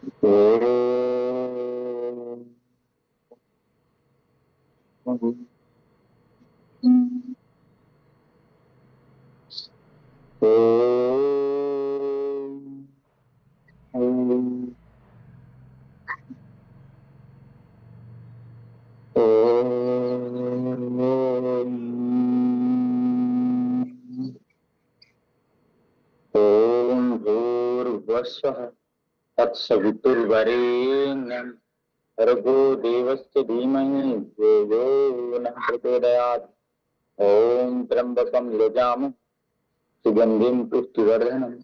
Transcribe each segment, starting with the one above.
ओम भूर्भुवस्सुः तत्सवितुर्वरेण्यं भर्गो देवस्य धीमहि धियो यो नः प्रचोदयात्। ओम त्र्यंबकं यजामहे सुगंधिं पुष्टिवर्धनम्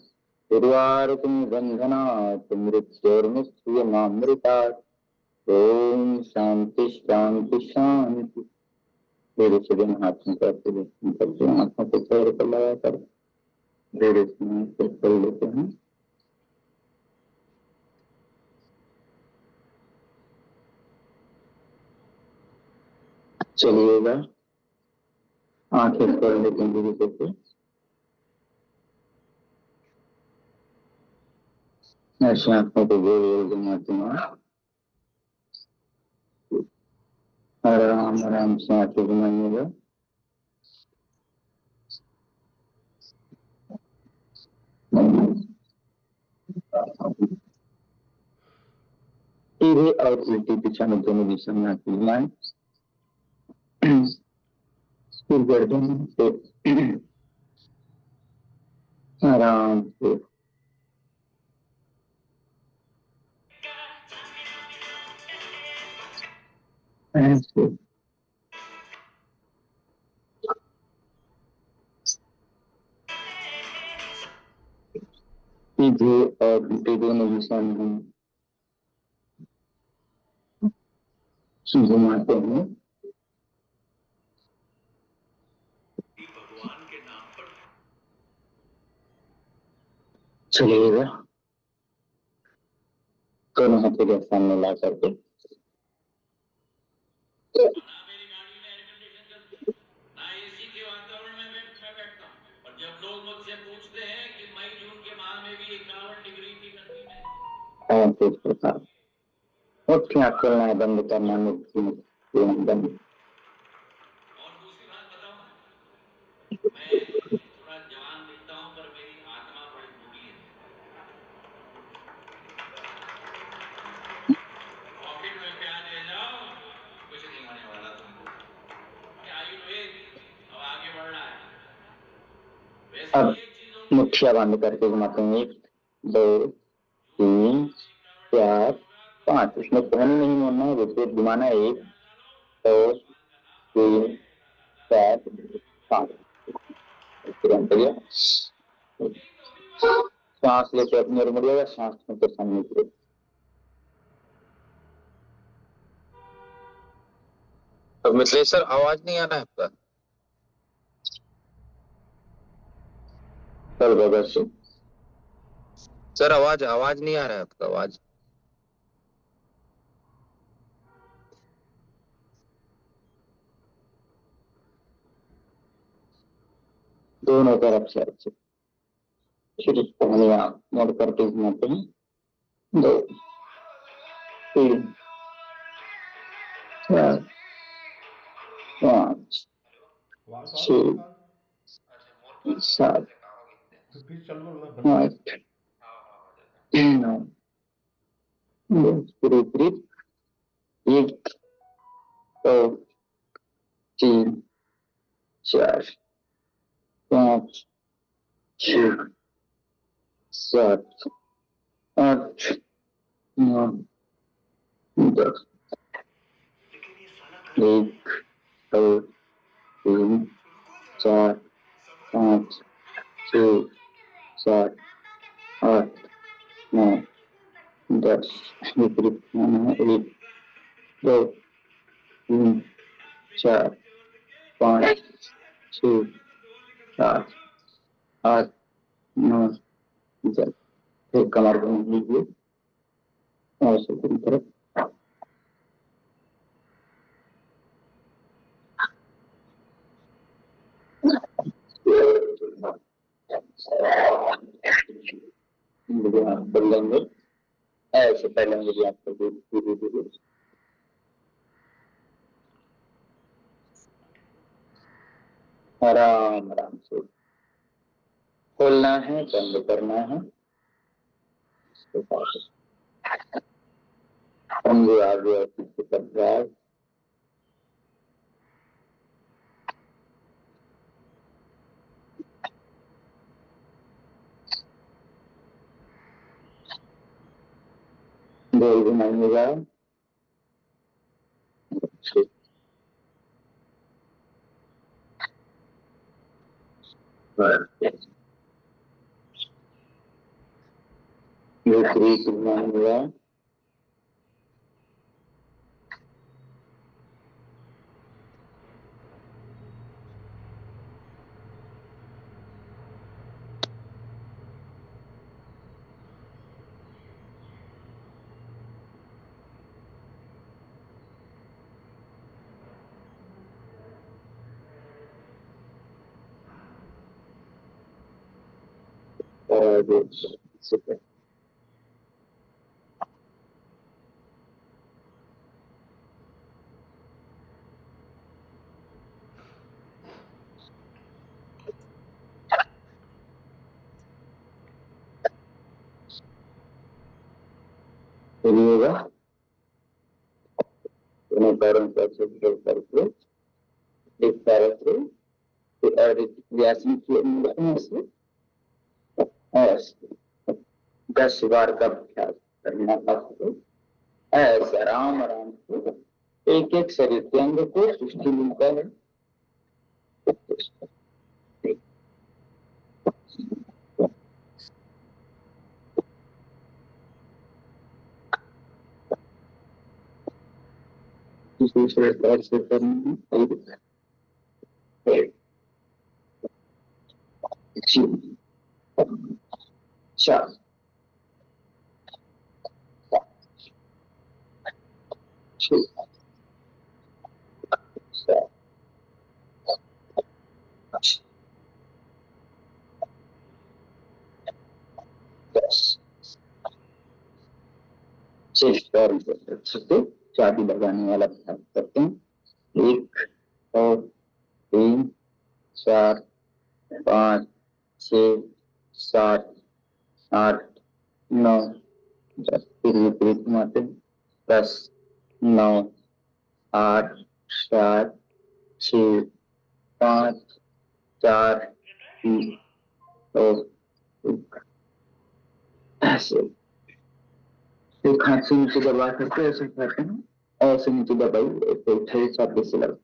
उर्वारुकं बन्धनात् मृत्योर्मुक्षीयमामृतात्। ओम शांति शांति शांति। धीरे से दिन हाथ में करते हुए आंखों को चेहरे पर लगाकर धीरे से कर लेते हैं। चलिएगा, आंखें खोल लेते हैं धीरे से। ऐसे आंखों को गोल गोल घुमाते हैं, आराम आराम से आंखें घुमाइएगा। सीधे और उल्टी दिशा में दोनों दिशा में आंखें घुमाएं। फिर गर्दन से आराम से ऐसे सीधे और उल्टी दोनों दिशा में हम घुमाते हैं। चलिएगा, दोनों हाथों के सामने ला करके इस प्रकार मुट्ठियां खोलना है, बंद करना है, मुट्ठियां बंद। अब मुट्ठियां बंद करके घुमाते हैं। 1 2 3 4 5। इसमें कोहनी नहीं मोड़ना है, विपरीत घुमाना है। 1 2 3 4 5। तुरंत गया। सांस लेके अपनी ओर मुड़िएगा, सांस के सामने की ओर। तो मिथिलेश सर, आवाज नहीं आ रहा है आपका? सर बगल से सर आवाज नहीं आ रहा है आपका आवाज। दोनों तरफ से अच्छे फिर कोहनियां मोड़ करके घुमाते हैं। 2 3 4 5 6 7 8 9 10। 1 2 3 4 5 6 7 8 9 10। 1 2 3 4 5 6 7 8 9 10। विपरीत घुमाना है। 1 2 3 4 5 6 7 8 9 10। फिर कमर घूम लीजिए और से पूरी तरफ। बदलेंगे, ऐसे पहले मुझे आपको धीरे धीरे आराम आराम से खोलना है, बंद करना है। समझे आगे और पीछे का अभ्यास। गोल घुमाइएगा। दूसरी घुमाइएगा। और दूसरी करिएगा। दोनों पैरों को अच्छे से करके एक पैर से और व्यासन से ऐसे 10 बार का अभ्यास करना आपको। ऐसे आराम आराम से एक एक शरीर के अंग को सुष्टि मिलता है। दूसरे पैर से करना है। चार 6 7 10 6 पैर से चाबी लगाने वाला अभ्यास करते हैं। 1 2 3 4 5 6 7 8 9 10 फिर विपरीत घुमाते हैं। 10 9 8 7 6 5 4 3 2 1। ऐसे एक हाथ से नीचे दबा करके ऐसे करते हैं। ऐसे नीचे दबाई तो ठेल चाबी से लगा।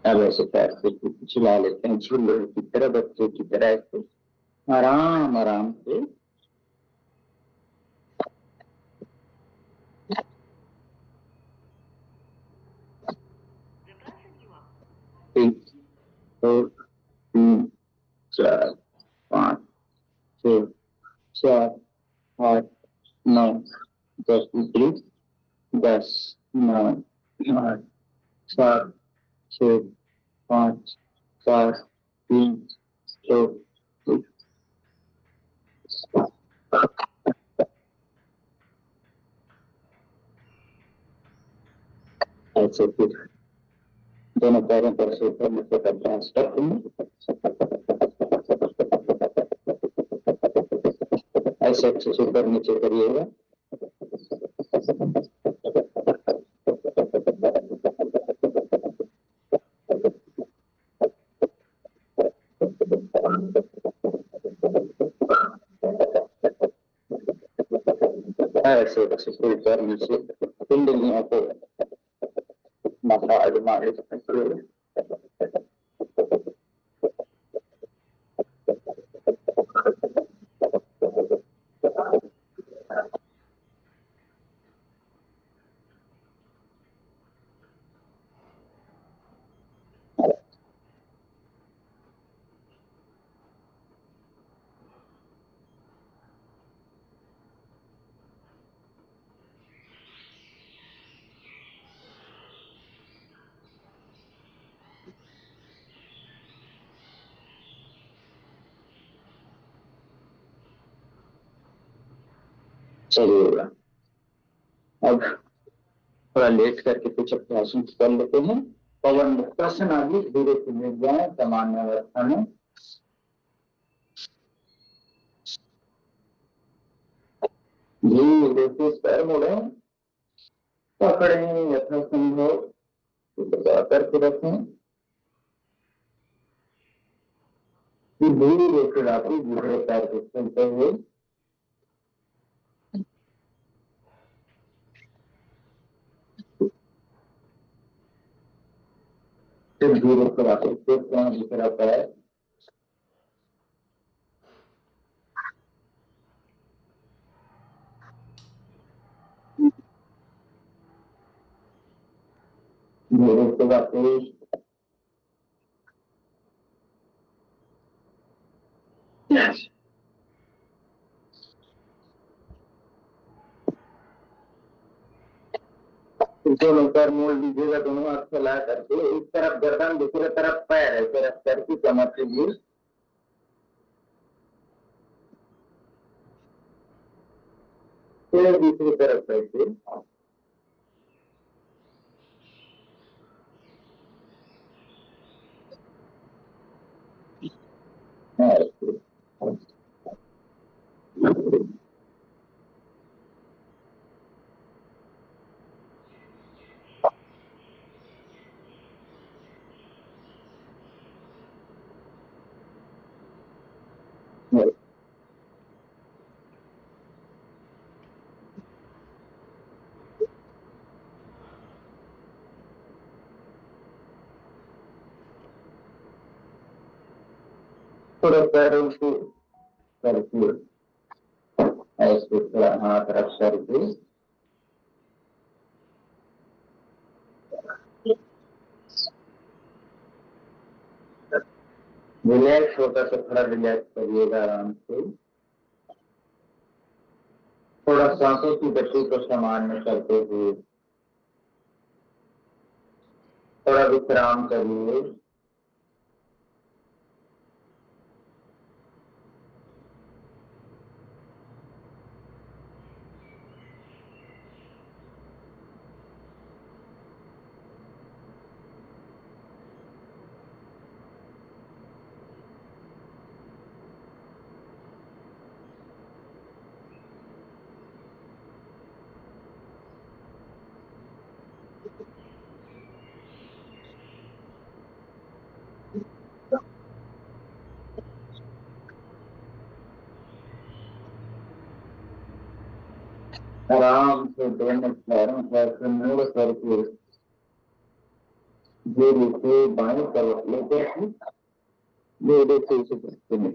अब ऐसे पैर से झुला लेते हैं, झूले की तरह, बच्चे की तरह ऐसे आराम आराम से। एक 2 3 4 5 6 7 8 9 10 विपरीत। 10 9 8 7 6 5 4 3 2 1। ऐसे फिर दोनों पैरों पर से ऊपर नीचे का अभ्यास करते हैं। ऐसे अच्छे से ऊपर नीचे करिएगा। ऐसे बस ऊपर नीचे कुंडलियों को मसाज मारे सकते। चलिएगा। अब थोड़ा लेट करके कुछ अभ्यास कर लेते हैं। पवन मुक्तासन आदि धीरे से मिल जाए सामान्य अवस्था में। धीरे से पैर मोड़े, पकड़े यथासंभव दबा करके रखें। धीरे से रात्रि दूसरे पैर को चलते हुए फिर धीरे से वापस देखते हैं दूसरा पैर। धीरे से वापस दोनों पैर मोड़ दीजिएगा, दोनों हाथ फैला करके एक तरफ गर्दन दूसरी तरफ पैर है, फिर पैर की कमर लीजिए। फिर दूसरी तरफ ऐसे थोड़ा पैरों को करके ऐसे थोड़ा हाथ रख करके रिलैक्स होकर के थोड़ा रिलैक्स करिएगा आराम से। थोड़ा सांसों की गति को सामान्य करते हुए थोड़ा विश्राम करिए। आराम से दोनों पैरों पर मोड़ करके धीरे से बाएं तरफ लेकर धीरे से इसे करते हैं।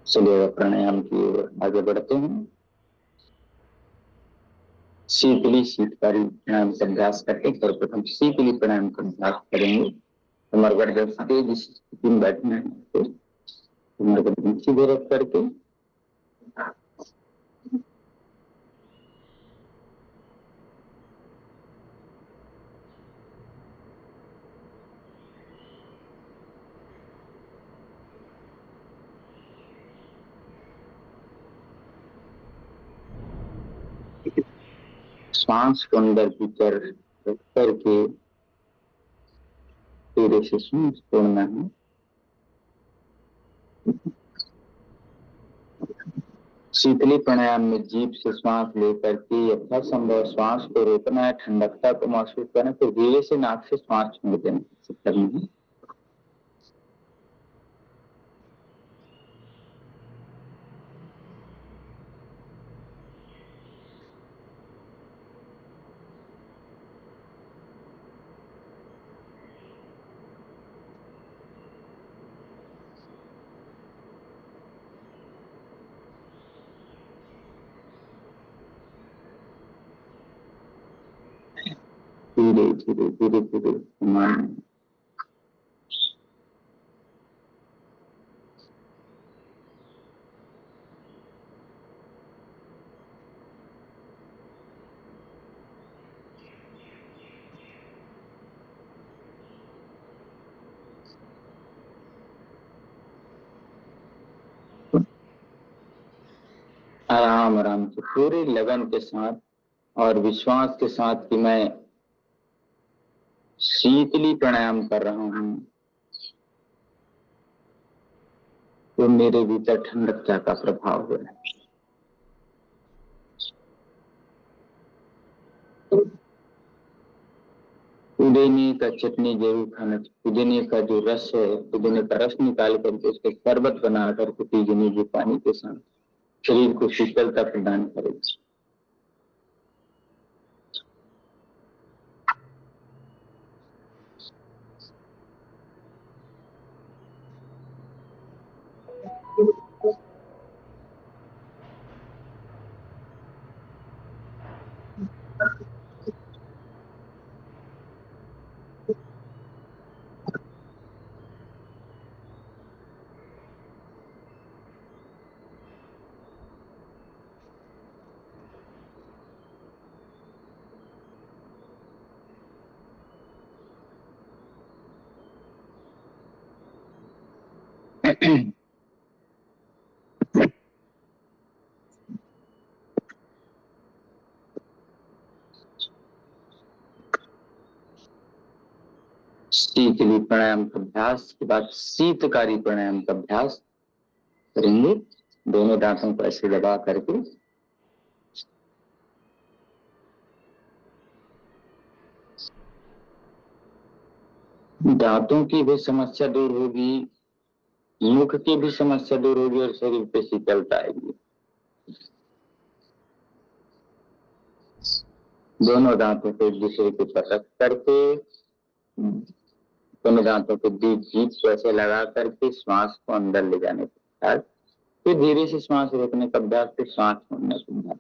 चलिए प्राणायाम की ओर आगे बढ़ते हैं। शीतली शीतकारी प्राणायाम का अभ्यास करके सर्वप्रथम शीतली प्राणायाम का अभ्यास करेंगे। कमर गर्दन तेज स्थिति में बैठना है, तो कमर गर्दन सीधे रख करके श्वास को अंदर भीतर रख करके धीरे से सांस छोड़ना है। शीतली प्राणायाम में जीभ से श्वास लेकर के यथासंभव श्वास को रोकना है, ठंडकता को महसूस करना, फिर धीरे से नाक से श्वास छोड़ देना है। धीरे धीरे धीरे धीरे मान आराम आराम से पूरी लगन के साथ और विश्वास के साथ कि मैं शीतली प्राणायाम कर रहा हूं, तो मेरे भीतर ठंडकता का प्रभाव हो रहा है। पुदीने का चटनी जरूर खाना चाहिए। पुदीने का जो रस है, पुदीने का रस निकाल करके उसके शरबत बना करके पीने के पानी के साथ शरीर को शीतलता प्रदान करेगी। शीतली प्राणायाम का अभ्यास के बाद शीतकारी प्राणायाम का अभ्यास करेंगे। दोनों दांतों को ऐसे दबा करके दांतों की भी समस्या दूर होगी, मुख की भी समस्या दूर होगी और शरीर पे शीतलता आएगी। दोनों दांतों को एक दूसरे के पटक करके, दोनों दांतों को जीभ को ऐसे लगा करके श्वास को अंदर ले जाने का अभ्यास, फिर धीरे से श्वास रोकने का अभ्यास, फिर श्वास छोड़ने का अभ्यास।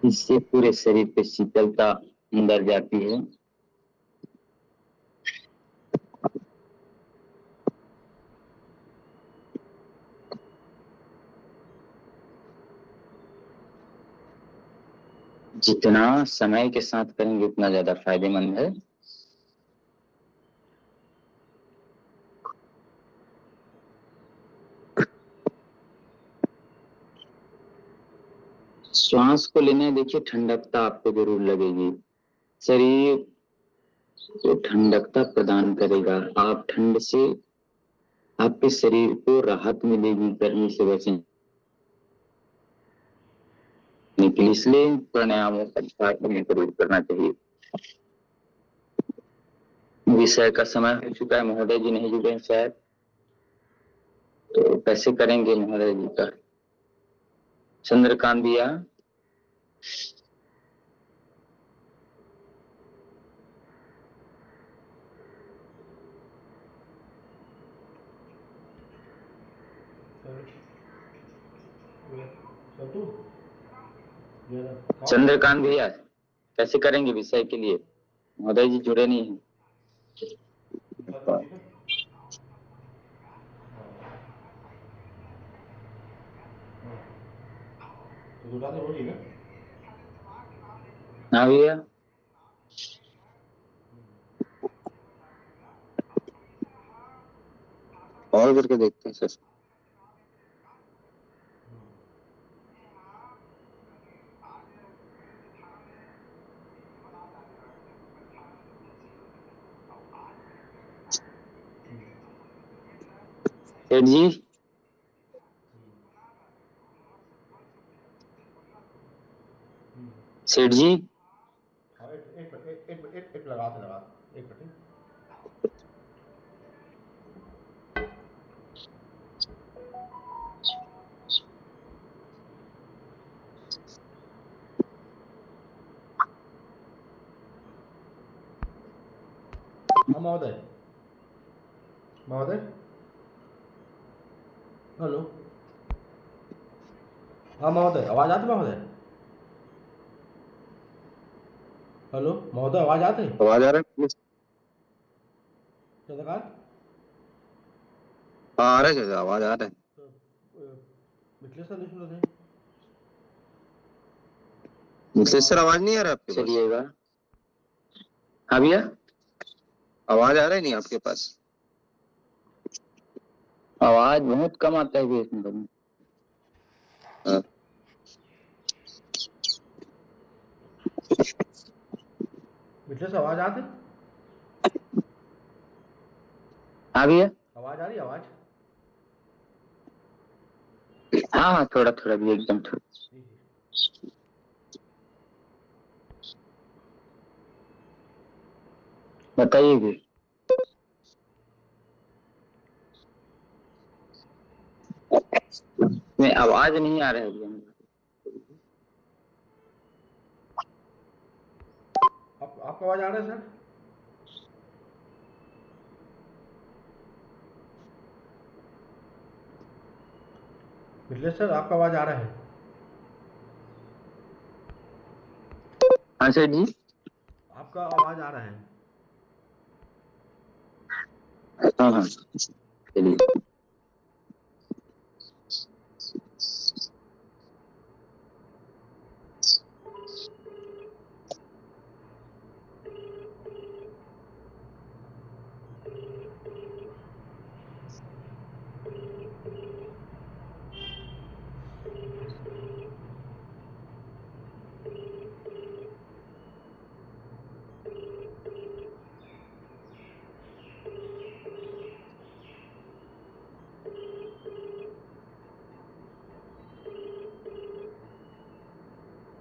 इससे पूरे शरीर पे शीतलता अंदर जाती है। जितना समय के साथ करेंगे उतना ज्यादा फायदेमंद है। श्वास को लेने देखिए, ठंडकता आपको जरूर लगेगी, शरीर को ठंडकता प्रदान करेगा। आप ठंड से आपके शरीर को राहत मिलेगी, गर्मी से बचने के लिए, इसलिए प्राणायामों का अभ्यास हमें जरूर करना चाहिए। विषय का समय हो चुका है, महोदय जी नहीं जुड़े शायद, तो कैसे करेंगे महोदय जी का? चंद्रकांत दिया। चंद्रकांत भैया कैसे करेंगे विषय के लिए? महोदय जी जुड़े नहीं हैं। हाँ भैया, और करके देखते हैं सर। सेठ जी, सेठ जी, एक लगा एक मिनट। हाँ महोदय, महोदय, हेलो, हाँ महोदय, आवाज़ आती महोदय? हेलो महोदय, आवाज़ आती? आवाज आ रहा है? चंद्रकांत, हाँ आ रहा है सर, आवाज आ रहा है। मिथिलेश सर नहीं सुन रहे थे? मिथिलेश सर आवाज नहीं आ रहा है आपके पास? चलिएगा। हाँ भैया, आवाज आ रहा है नहीं आपके पास? आवाज बहुत कम आता है भैया इसमें। हाँ। मिथिलेश आवाज़ आती? हाँ भैया, आवाज़ आ रही है आवाज़? हाँ हाँ, थोड़ा थोड़ा भी, एकदम थोड़ा। बताइए भी। में आवाज नहीं आ रहा है भैया। आपको आवाज़ आ रहा है सर? मिथिलेश सर, आपका आवाज़ आ रहा है? हाँ सेठ जी, आपका आवाज़ आ रहा है? हाँ हाँ, चलिए।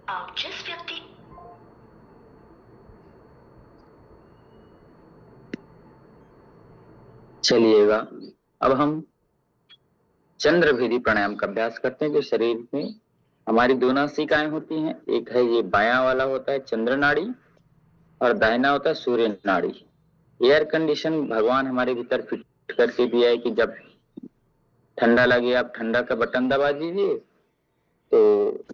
आप जिस व्यक्ति चलिएगा, अब हम चंद्रभेदी प्राणायाम का अभ्यास करते हैं। जो शरीर में हमारी दो नासिकाएं होती हैं, एक है ये बायां वाला होता है चंद्र नाड़ी, और दाहिना होता है सूर्य नाड़ी। एयर कंडीशन भगवान हमारे भीतर फिट करके दिया है कि जब ठंडा लगे आप ठंडा का बटन दबा दीजिए, तो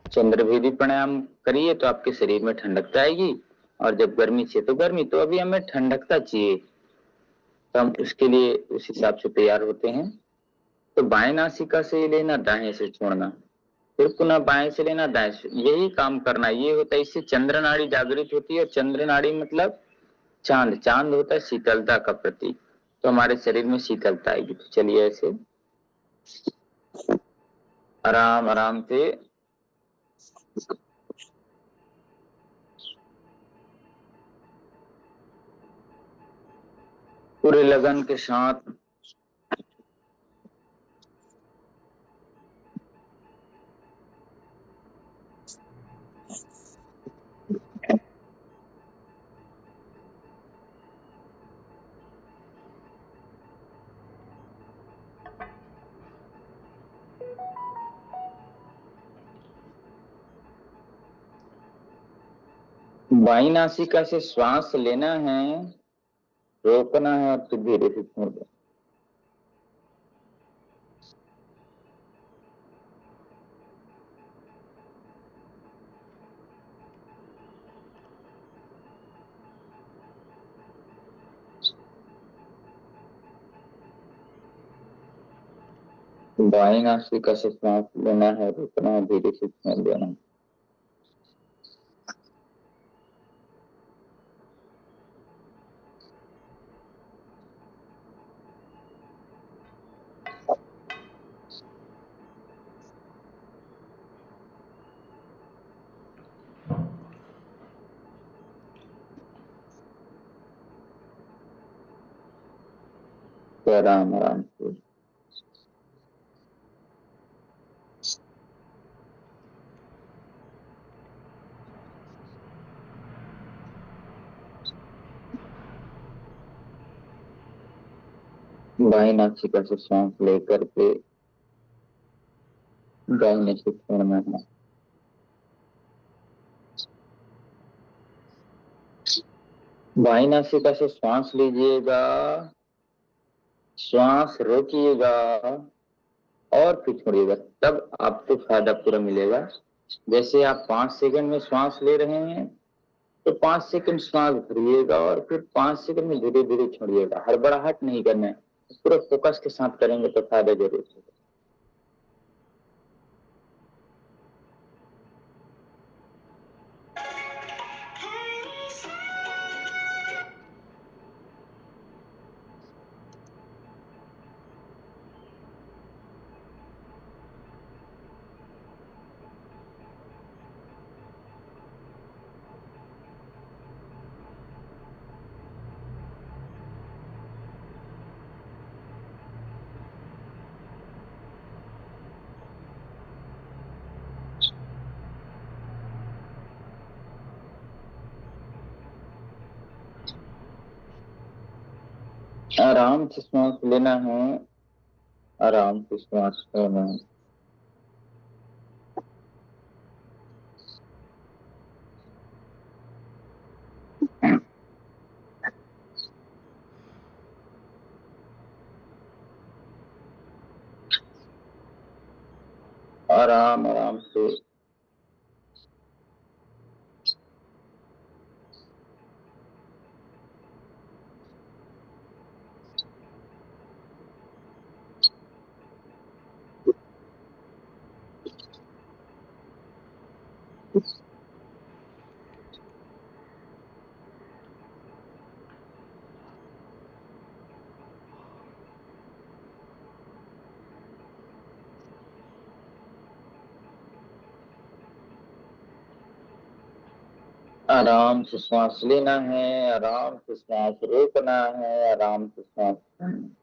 चंद्रभेदी प्राणायाम करिए तो आपके शरीर में ठंडकता आएगी। और जब गर्मी चाहिए तो गर्मी, तो अभी हमें ठंडकता चाहिए, तो हम उसके लिए उस हिसाब से तैयार होते हैं। तो बाएं नासिका से लेना, दाएं से छोड़ना, फिर पुनः बाएं से लेना, दाएं से, यही काम करना। ये होता है, इससे चंद्र नाड़ी जागृत होती है। और चंद्र नाड़ी मतलब चांद, चांद होता है शीतलता का प्रतीक, तो हमारे शरीर में शीतलता आएगी। तो चलिए ऐसे आराम आराम से पूरे लगन के साथ बाईं नासिका से श्वास लेना है, रोकना है और फिर धीरे से छोड़ना। बाएं नासिका से सांस लेना है, रुकना है, धीरे से छोड़ देना। तो आराम आराम से बाएं नासिका से सांस लेकर के दाहिने से छोड़ना है। बाएं नासिका से श्वास लीजिएगा, श्वास रोकिएगा और फिर छोड़िएगा, तब आपको फायदा पूरा मिलेगा। जैसे आप 5 सेकंड में श्वास ले रहे हैं तो 5 सेकंड श्वास भरिएगा और फिर 5 सेकंड में धीरे धीरे छोड़िएगा। हड़बड़ाहट नहीं करना है, पूरा फोकस के साथ करेंगे तो फायदा जरूर होगा। आराम से श्वास लेना है, आराम से श्वास छोड़ना है। आराम आराम से आराम से श्वास लेना है, आराम से श्वास रोकना है, आराम से श्वास छोड़ना है।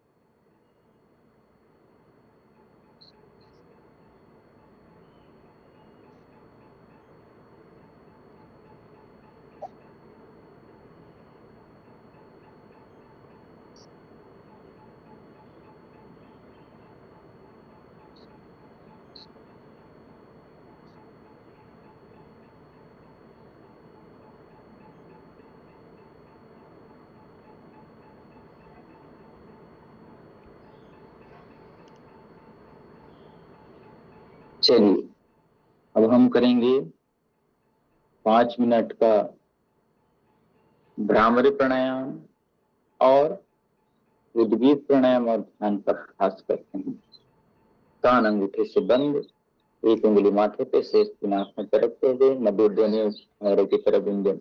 चलिए अब हम करेंगे 5 मिनट का भ्रामरी प्राणायाम और उद्गीत प्राणायाम और ध्यान पर खास करते हैं। कान अंगूठे से बंद, एक उंगली माथे पे, शेष की नाक में तरफते हुए मधुर ध्वनि की तरफ गुंजन।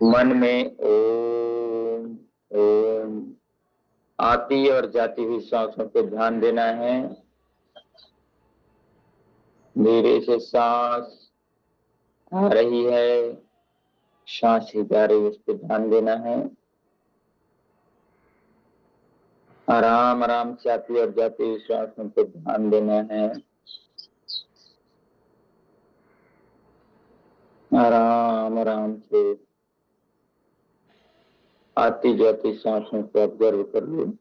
मन में ओम ओम आती और जाती हुई सांसों पे ध्यान देना है। धीरे से सांस आ रही है, सांस ही जा रही है, उस पर ध्यान देना है। आराम आराम से आती और जाती हुई सांसों पे ध्यान देना है। आराम आराम से आती जाती सांसों को ऑब्जर्व कर लो।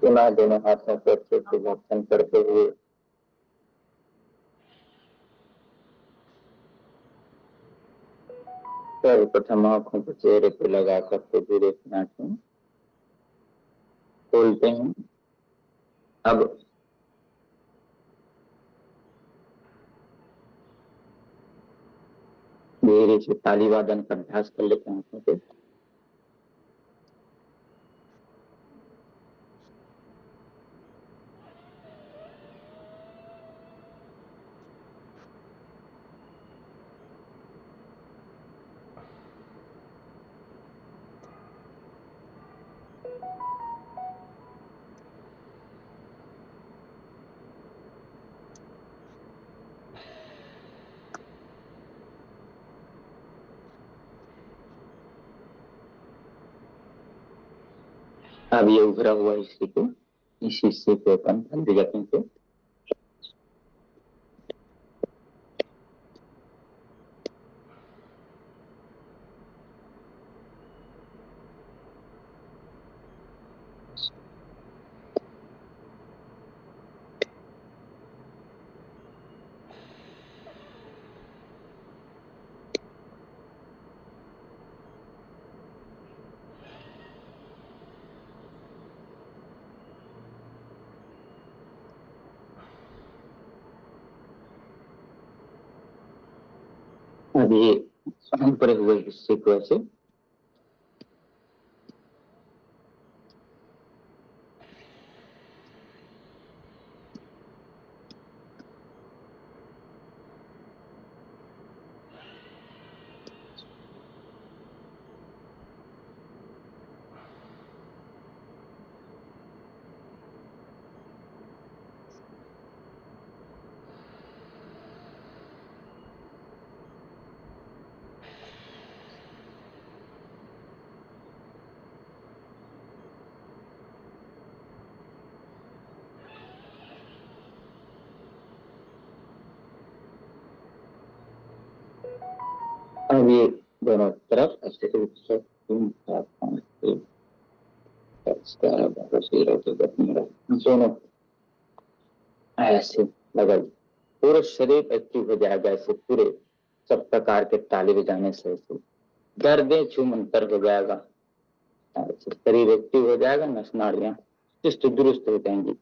पुनः दोनों हाथों को अच्छे से घर्षण करते हुए सर्वप्रथम आंखों को चेहरे पे लगा करके धीरे से आंखें खोलते हैं। अब धीरे से ताली वादन का अभ्यास कर लेते हैं आंखों पे। अब ये उभरा हुआ हिस्से को, इस हिस्से को अपन हल्दी जाते हैं। अब ये ऊपरे हुए हिस्से को ऐसे अब ये दोनों तरफ ऐसे 1 2 3 4 5 6 7 11 12 13 14 15 दोनों ऐसे लगा दी। पूरा शरीर एक्टिव हो जाएगा ऐसे, पूरे सब प्रकार के ताली बजाने से ऐसे दर्द छूमंतर हो जाएगा, ऐसे शरीर एक्टिव हो जाएगा, नस नाड़ियां चुस्त दुरुस्त हो जाएंगी।